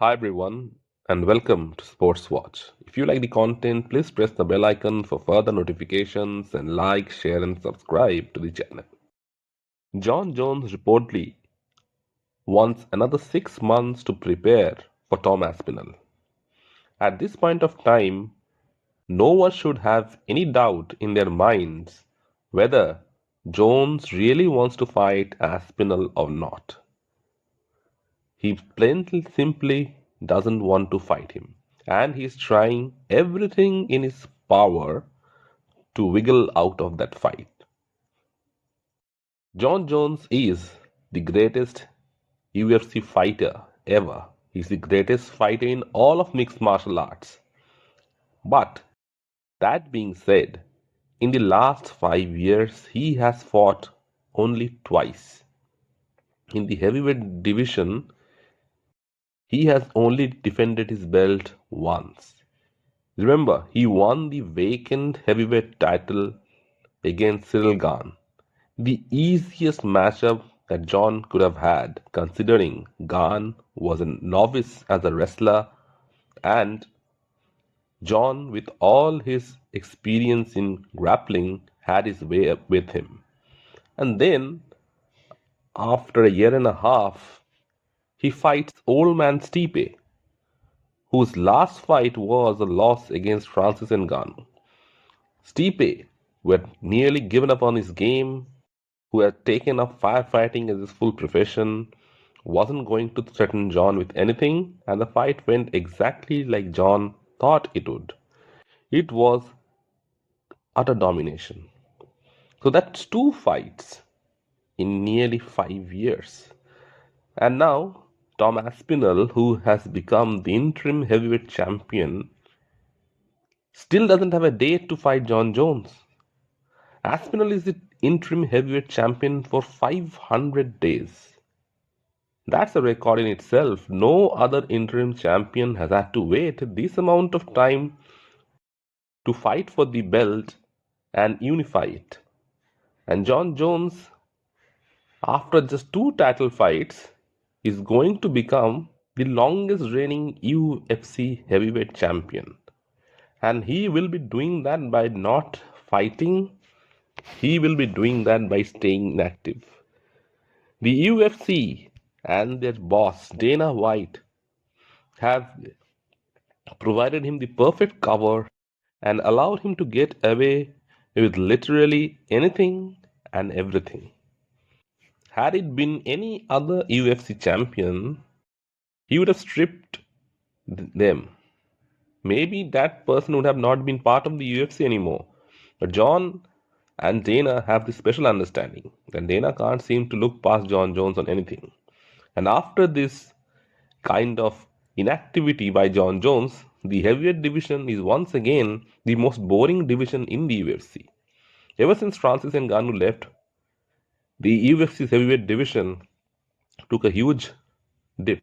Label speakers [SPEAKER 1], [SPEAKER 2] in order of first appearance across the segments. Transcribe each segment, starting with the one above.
[SPEAKER 1] Hi everyone, and welcome to Sports Watch. If you like the content, please press the bell icon for further notifications and like, share, and subscribe to the channel. Jon Jones reportedly wants another 6 months to prepare for Tom Aspinall. At this point of time, no one should have any doubt in their minds whether Jones really wants to fight Aspinall or not. He plainly simply doesn't want to fight him, and he's trying everything in his power to wiggle out of that fight. Jon Jones is the greatest UFC fighter ever. He's the greatest fighter in all of mixed martial arts. But that being said, in the last 5 years, he has fought only twice. In the heavyweight division, he has only defended his belt once. Remember, he won the vacant heavyweight title against Cyril Gane, the easiest matchup that Jon could have had, considering Gane was a novice as a wrestler and Jon, with all his experience in grappling, had his way up with him. And then, after a year and a half, he fights old man Stipe, whose last fight was a loss against Francis Ngannou. Stipe, who had nearly given up on his game, who had taken up firefighting as his full profession, wasn't going to threaten Jon with anything, and the fight went exactly like Jon thought it would. It was utter domination. So that's two fights in nearly 5 years. And now, Tom Aspinall, who has become the interim heavyweight champion, still doesn't have a date to fight Jon Jones. Aspinall is the interim heavyweight champion for 500 days. That's a record in itself. No other interim champion has had to wait this amount of time to fight for the belt and unify it. And Jon Jones, after just two title fights, is going to become the longest reigning UFC heavyweight champion. And he will be doing that by not fighting, he will be doing that by staying inactive. The UFC and their boss, Dana White, have provided him the perfect cover and allowed him to get away with literally anything and everything. Had it been any other UFC champion, he would have stripped them. Maybe that person would have not been part of the UFC anymore. But Jon and Dana have this special understanding that Dana can't seem to look past Jon Jones on anything. And after this kind of inactivity by Jon Jones, the heavyweight division is once again the most boring division in the UFC. Ever since Francis Ngannou left, the UFC's heavyweight division took a huge dip.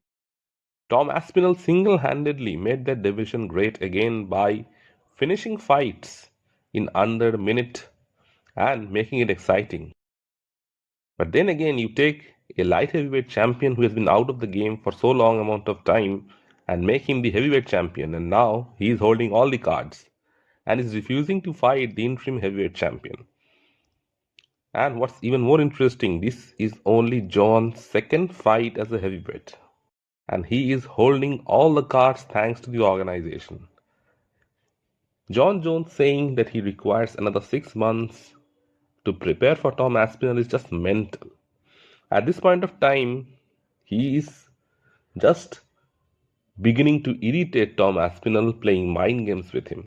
[SPEAKER 1] Tom Aspinall single-handedly made that division great again by finishing fights in under a minute and making it exciting. But then again, you take a light heavyweight champion who has been out of the game for so long amount of time and make him the heavyweight champion, and now he is holding all the cards and is refusing to fight the interim heavyweight champion. And what's even more interesting, this is only Jon's second fight as a heavyweight, and he is holding all the cards thanks to the organization. Jon Jones saying that he requires another 6 months to prepare for Tom Aspinall is just mental. At this point of time, he is just beginning to irritate Tom Aspinall, playing mind games with him.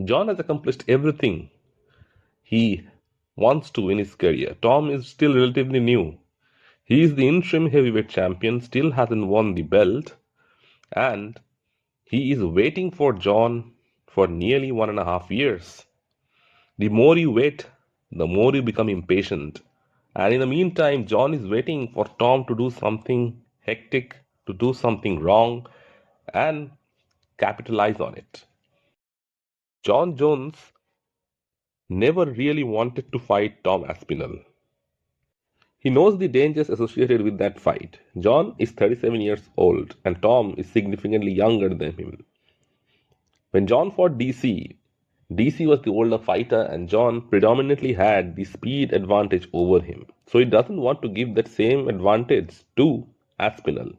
[SPEAKER 1] Jon has accomplished everything he wants to in his career. Tom is still relatively new. He is the interim heavyweight champion, still hasn't won the belt, and he is waiting for Jon for nearly 1.5 years. The more you wait, the more you become impatient. And in the meantime, Jon is waiting for Tom to do something hectic, to do something wrong, and capitalize on it. Jon Jones never really wanted to fight Tom Aspinall. He knows the dangers associated with that fight. Jon is 37 years old and Tom is significantly younger than him. When Jon fought DC was the older fighter and Jon predominantly had the speed advantage over him. So he doesn't want to give that same advantage to Aspinall.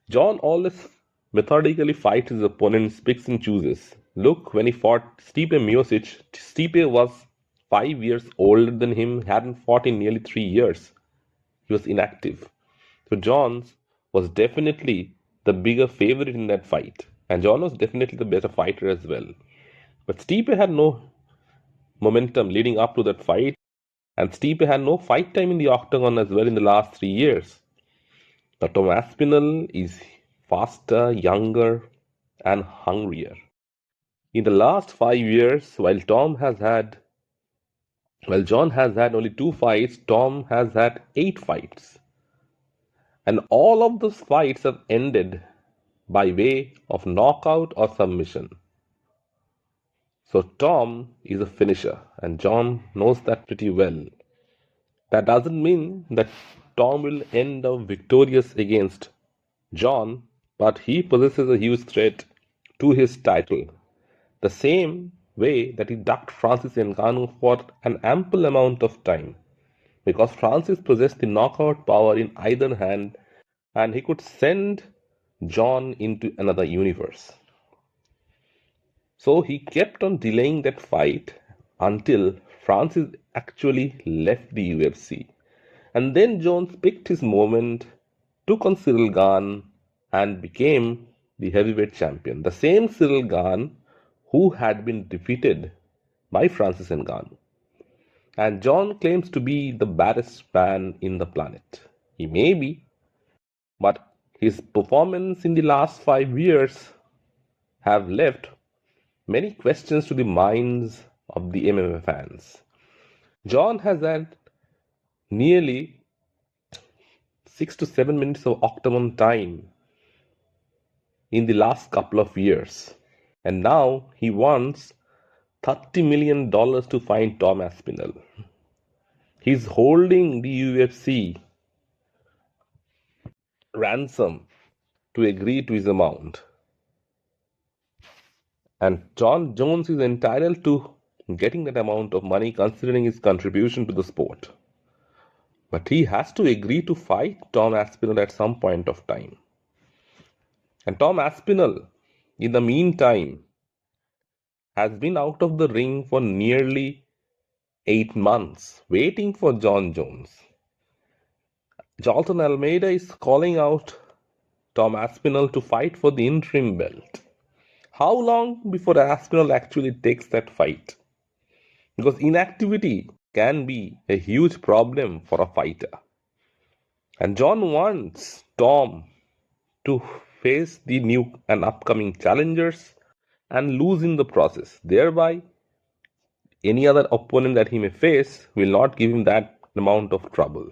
[SPEAKER 1] Jon always methodically fights his opponents, picks and chooses. Look, when he fought Stipe Miocic, Stipe was 5 years older than him, hadn't fought in nearly 3 years. He was inactive. So John's was definitely the bigger favorite in that fight. And Jon was definitely the better fighter as well. But Stipe had no momentum leading up to that fight. And Stipe had no fight time in the octagon as well in the last 3 years. Now Tom Aspinall is faster, younger, and hungrier. In the last 5 years, while Jon has had only 2 fights, Tom has had 8 fights. And all of those fights have ended by way of knockout or submission. So Tom is a finisher, and Jon knows that pretty well. That doesn't mean that Tom will end up victorious against Jon, but he possesses a huge threat to his title. The same way that he ducked Francis Ngannou for an ample amount of time. Because Francis possessed the knockout power in either hand and he could send Jon into another universe. So he kept on delaying that fight until Francis actually left the UFC. And then Jones picked his moment, took on Cyril Gane, and became the heavyweight champion. The same Cyril Gane who had been defeated by Francis Ngannou. And Jon claims to be the baddest man in the planet. He may be, but his performance in the last 5 years have left many questions to the minds of the MMA fans. Jon has had nearly 6 to 7 minutes of octagon time in the last couple of years. And now he wants $30 million to find Tom Aspinall. He's holding the UFC ransom to agree to his amount. And Jon Jones is entitled to getting that amount of money considering his contribution to the sport. But he has to agree to fight Tom Aspinall at some point of time. And Tom Aspinall, in the meantime, has been out of the ring for nearly 8 months, waiting for Jon Jones. Jolton Almeida is calling out Tom Aspinall to fight for the interim belt. How long before Aspinall actually takes that fight? Because inactivity can be a huge problem for a fighter. And Jon wants Tom to face the new and upcoming challengers and lose in the process. Thereby, any other opponent that he may face will not give him that amount of trouble.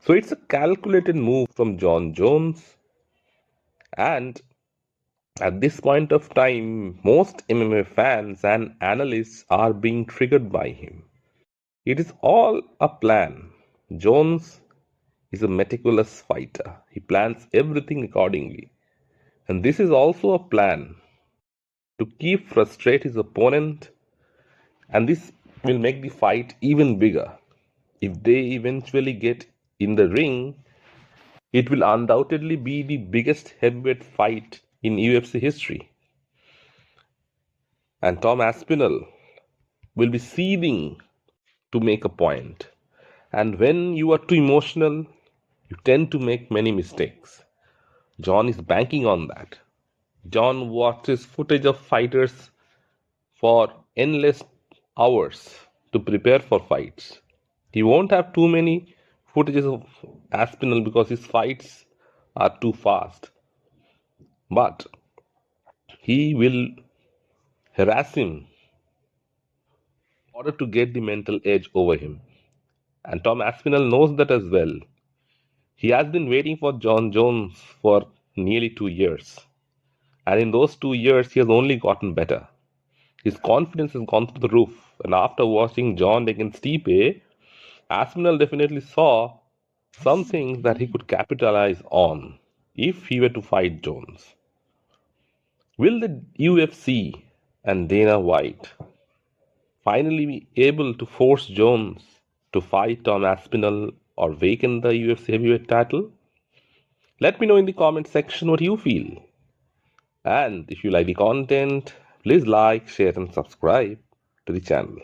[SPEAKER 1] So it's a calculated move from Jon Jones, and at this point of time, most MMA fans and analysts are being triggered by him. It is all a plan. Jones is a meticulous fighter. He plans everything accordingly. And this is also a plan to keep frustrate his opponent, and this will make the fight even bigger. If they eventually get in the ring, it will undoubtedly be the biggest heavyweight fight in UFC history. And Tom Aspinall will be seething to make a point. And when you are too emotional, you tend to make many mistakes. Jon is banking on that. Jon watches footage of fighters for endless hours to prepare for fights. He won't have too many footages of Aspinall because his fights are too fast. But he will harass him in order to get the mental edge over him. And Tom Aspinall knows that as well. He has been waiting for Jon Jones for nearly 2 years. And in those 2 years, he has only gotten better. His confidence has gone through the roof. And after watching Jon against Stipe, Aspinall definitely saw something that he could capitalize on if he were to fight Jones. Will the UFC and Dana White finally be able to force Jones to fight Tom Aspinall or vacant the UFC heavyweight title? Let me know in the comment section what you feel. And if you like the content, please like, share, and subscribe to the channel.